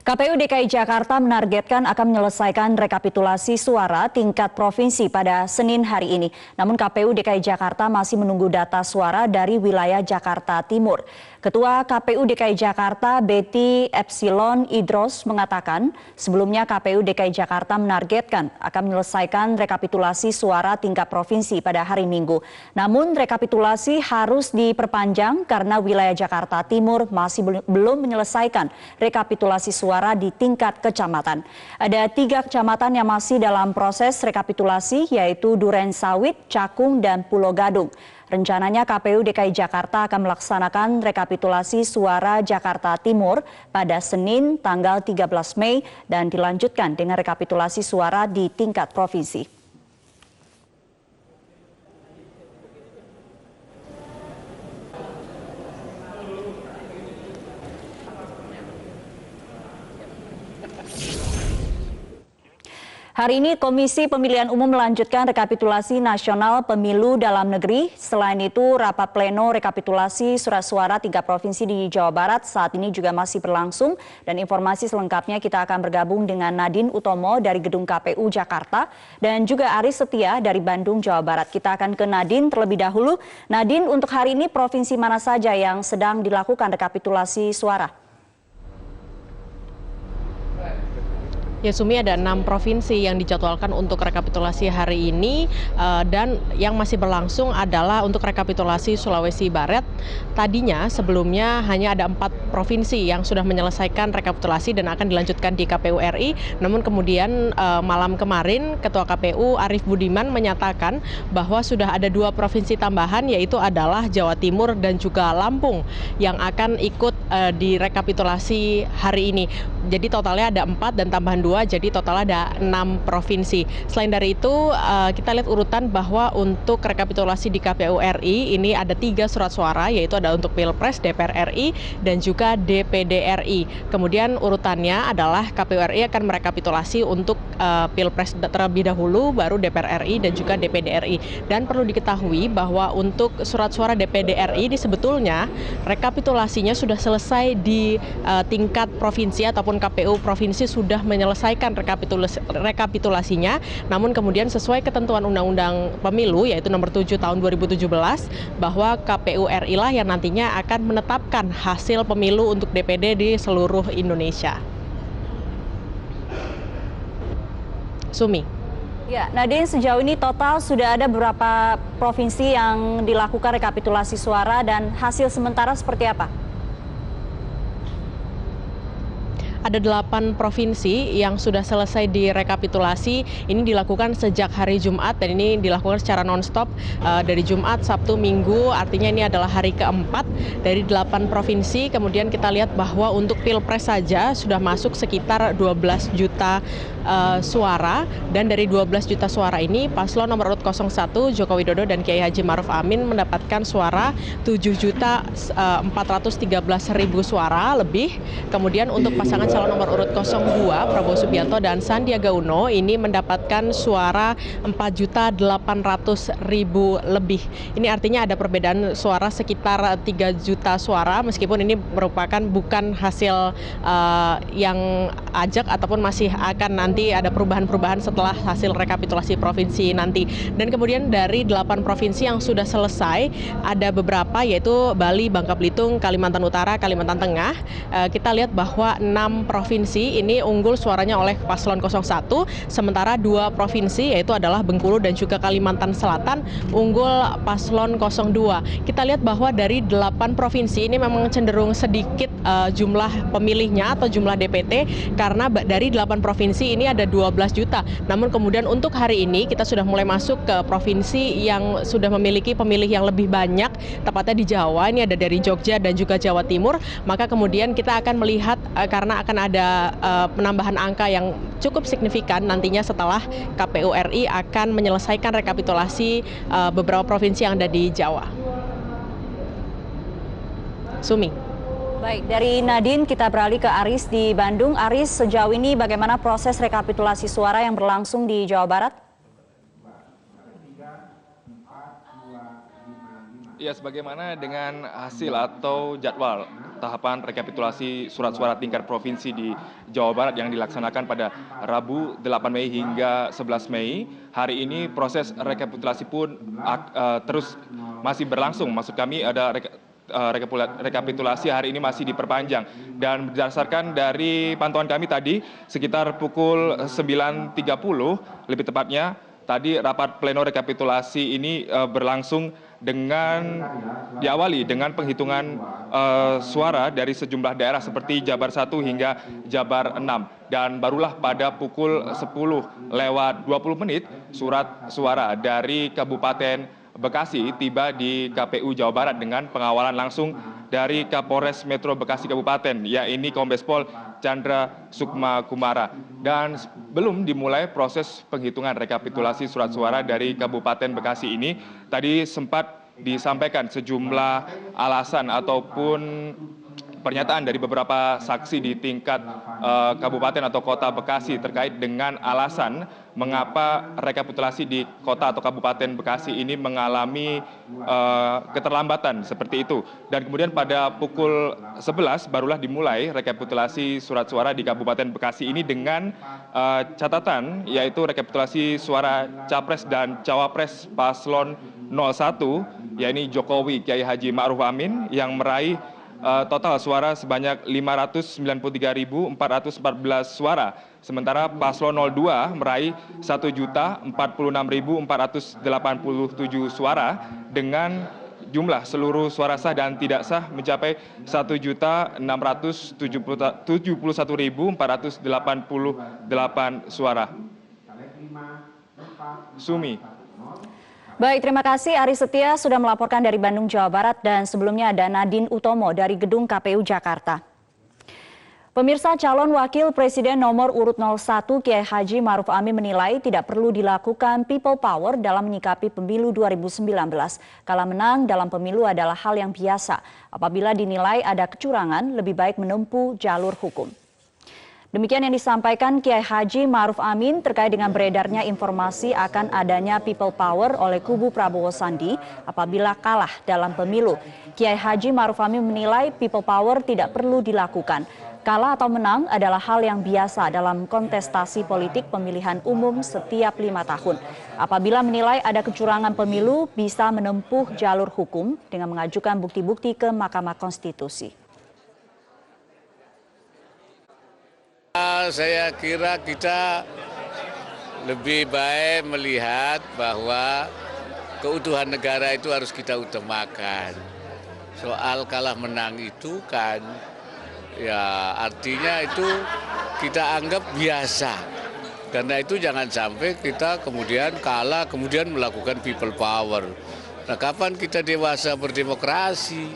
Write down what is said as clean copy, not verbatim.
KPU DKI Jakarta menargetkan akan menyelesaikan rekapitulasi suara tingkat provinsi pada Senin hari ini. Namun KPU DKI Jakarta masih menunggu data suara dari wilayah Jakarta Timur. Ketua KPU DKI Jakarta Betty Epsilon Idros mengatakan sebelumnya KPU DKI Jakarta menargetkan akan menyelesaikan rekapitulasi suara tingkat provinsi pada hari Minggu. Namun rekapitulasi harus diperpanjang karena wilayah Jakarta Timur masih belum menyelesaikan rekapitulasi suara di tingkat kecamatan. Ada 3 kecamatan yang masih dalam proses rekapitulasi yaitu Duren Sawit, Cakung, dan Pulau Gadung. Rencananya KPU DKI Jakarta akan melaksanakan rekapitulasi suara Jakarta Timur pada Senin tanggal 13 Mei dan dilanjutkan dengan rekapitulasi suara di tingkat provinsi. Hari ini Komisi Pemilihan Umum melanjutkan rekapitulasi nasional pemilu dalam negeri. Selain itu, rapat pleno rekapitulasi surat suara tingkat provinsi di Jawa Barat saat ini juga masih berlangsung. Dan informasi selengkapnya kita akan bergabung dengan Nadine Utomo dari Gedung KPU Jakarta dan juga Aris Setia dari Bandung, Jawa Barat. Kita akan ke Nadine terlebih dahulu. Nadine, untuk hari ini provinsi mana saja yang sedang dilakukan rekapitulasi suara? Ya Sumi, ada 6 provinsi yang dijadwalkan untuk rekapitulasi hari ini dan yang masih berlangsung adalah untuk rekapitulasi Sulawesi Barat. Tadinya sebelumnya hanya ada 4 provinsi yang sudah menyelesaikan rekapitulasi dan akan dilanjutkan di KPU RI. Namun kemudian malam kemarin Ketua KPU Arief Budiman menyatakan bahwa sudah ada 2 provinsi tambahan yaitu adalah Jawa Timur dan juga Lampung yang akan ikut di rekapitulasi hari ini. Jadi totalnya ada 4 dan tambahan 2, jadi total ada 6 provinsi. Selain dari itu, kita lihat urutan bahwa untuk rekapitulasi di KPU RI ini ada 3 surat suara, yaitu ada untuk Pilpres, DPR RI, dan juga DPD RI. Kemudian urutannya adalah KPU RI akan merekapitulasi untuk Pilpres terlebih dahulu, baru DPR RI dan juga DPD RI. Dan perlu diketahui bahwa untuk surat suara DPD RI ini sebetulnya rekapitulasinya sudah selesai di tingkat provinsi ataupun KPU provinsi sudah menyelesaikan rekapitulasinya, namun kemudian sesuai ketentuan Undang-Undang Pemilu yaitu nomor 7 tahun 2017 bahwa KPU RI lah yang nantinya akan menetapkan hasil pemilu untuk DPD di seluruh Indonesia. Sumi. Ya, Nadine, sejauh ini total sudah ada beberapa provinsi yang dilakukan rekapitulasi suara dan hasil sementara seperti apa? Ada 8 provinsi yang sudah selesai direkapitulasi. Ini dilakukan sejak hari Jumat dan ini dilakukan secara non-stop dari Jumat, Sabtu, Minggu. Artinya ini adalah hari keempat dari 8 provinsi. Kemudian kita lihat bahwa untuk Pilpres saja sudah masuk sekitar 12 juta suara. Dan dari 12 juta suara ini paslon nomor urut 01 Joko Widodo dan Kiai Haji Maruf Amin mendapatkan suara 7.413.000 suara lebih. Kemudian untuk pasangan calon nomor urut 02 Prabowo Subianto dan Sandiaga Uno ini mendapatkan suara 4.800.000 lebih. Ini artinya ada perbedaan suara sekitar 3 juta suara, meskipun ini merupakan bukan hasil yang ajak ataupun masih akan nanti ada perubahan-perubahan setelah hasil rekapitulasi provinsi nanti. Dan kemudian dari 8 provinsi yang sudah selesai ada beberapa yaitu Bali, Bangka Belitung, Kalimantan Utara, Kalimantan Tengah. Kita lihat bahwa 6 provinsi ini unggul suaranya oleh paslon 01, sementara 2 provinsi yaitu adalah Bengkulu dan juga Kalimantan Selatan unggul paslon 02. Kita lihat bahwa dari 8 provinsi ini memang cenderung sedikit jumlah pemilihnya atau jumlah DPT karena dari 8 provinsi ini ada 12 juta. Namun kemudian untuk hari ini kita sudah mulai masuk ke provinsi yang sudah memiliki pemilih yang lebih banyak, tepatnya di Jawa. Ini ada dari Jogja dan juga Jawa Timur. Maka kemudian kita akan melihat karena akan ada penambahan angka yang cukup signifikan nantinya setelah KPU RI akan menyelesaikan rekapitulasi beberapa provinsi yang ada di Jawa. Sumi. Baik, dari Nadine kita beralih ke Aris di Bandung. Aris, sejauh ini bagaimana proses rekapitulasi suara yang berlangsung di Jawa Barat? Ya, sebagaimana dengan hasil atau jadwal tahapan rekapitulasi surat suara tingkat provinsi di Jawa Barat yang dilaksanakan pada Rabu 8 Mei hingga 11 Mei, hari ini proses rekapitulasi pun terus masih berlangsung. Maksud kami ada rekapitulasi hari ini masih diperpanjang. Dan berdasarkan dari pantauan kami tadi, sekitar pukul 9.30 lebih tepatnya, tadi rapat pleno rekapitulasi ini berlangsung dengan diawali dengan penghitungan suara dari sejumlah daerah seperti Jabar 1 hingga Jabar 6. Dan barulah pada pukul 10:20 surat suara dari Kabupaten Bekasi tiba di KPU Jawa Barat dengan pengawalan langsung dari Kapolres Metro Bekasi Kabupaten, yaitu Kombes Pol Chandra Sukma Kumara. Dan belum dimulai proses penghitungan rekapitulasi surat suara dari Kabupaten Bekasi ini, tadi sempat disampaikan sejumlah alasan ataupun pernyataan dari beberapa saksi di tingkat kabupaten atau kota Bekasi terkait dengan alasan mengapa rekapitulasi di kota atau kabupaten Bekasi ini mengalami keterlambatan seperti itu. Dan kemudian pada pukul 11 barulah dimulai rekapitulasi surat suara di Kabupaten Bekasi ini dengan catatan, yaitu rekapitulasi suara Capres dan Cawapres Paslon 01, yaitu Jokowi Kiai Haji Ma'ruf Amin yang meraih total suara sebanyak 593.414 suara. Sementara Paslon 02 meraih 1.046.487 suara dengan jumlah seluruh suara sah dan tidak sah mencapai 1.671.488 suara. Sumi. Baik, terima kasih Ari Setia sudah melaporkan dari Bandung, Jawa Barat, dan sebelumnya ada Nadine Utomo dari Gedung KPU Jakarta. Pemirsa, calon wakil presiden nomor urut 01 Kiai Haji Ma'ruf Amin menilai tidak perlu dilakukan people power dalam menyikapi pemilu 2019. Kala menang dalam pemilu adalah hal yang biasa. Apabila dinilai ada kecurangan, lebih baik menempuh jalur hukum. Demikian yang disampaikan Kiai Haji Ma'ruf Amin terkait dengan beredarnya informasi akan adanya people power oleh kubu Prabowo Sandi apabila kalah dalam pemilu. Kiai Haji Ma'ruf Amin menilai people power tidak perlu dilakukan. Kalah atau menang adalah hal yang biasa dalam kontestasi politik pemilihan umum setiap 5 tahun. Apabila menilai ada kecurangan pemilu, bisa menempuh jalur hukum dengan mengajukan bukti-bukti ke Mahkamah Konstitusi. Saya kira kita lebih baik melihat bahwa keutuhan negara itu harus kita utamakan. Soal kalah menang itu kan ya artinya itu kita anggap biasa. Karena itu jangan sampai kita kemudian kalah kemudian melakukan people power. Nah, kapan kita dewasa berdemokrasi?